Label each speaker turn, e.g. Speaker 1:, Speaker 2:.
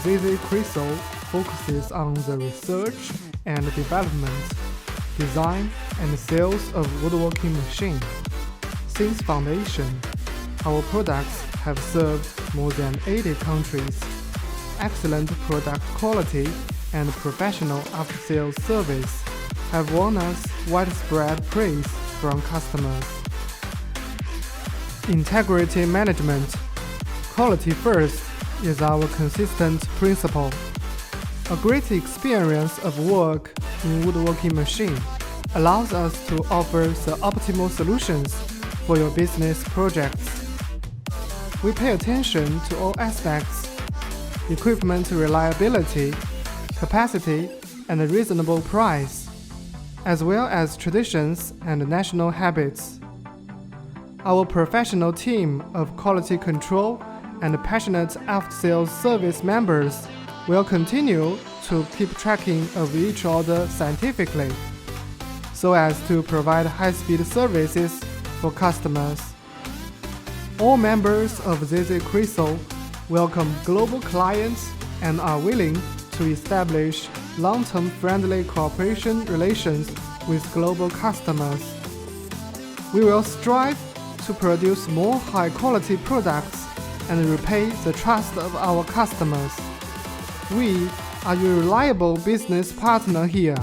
Speaker 1: ZZ Crystal focuses on the research and development, design, and sales of woodworking machines. Since foundation, our products have served more than 80 countries. Excellent product quality and professional after-sales service have won us widespread praise from customers. Integrity management. Quality first is our consistent principle. A great experience of work in woodworking machine allows us to offer the optimal solutions for your business projects. We pay attention to all aspects: equipment reliability, capacity, and a reasonable price, as well as traditions and national habits. Our professional team of quality control and passionate after-sales service members will continue to keep tracking of each order scientifically, so as to provide high-speed services for customers. All members of ZZ Crystal welcome global clients and are willing to establish long-term friendly cooperation relations with global customers. We will strive to produce more high-quality products and repay the trust of our customers. We are your reliable business partner here.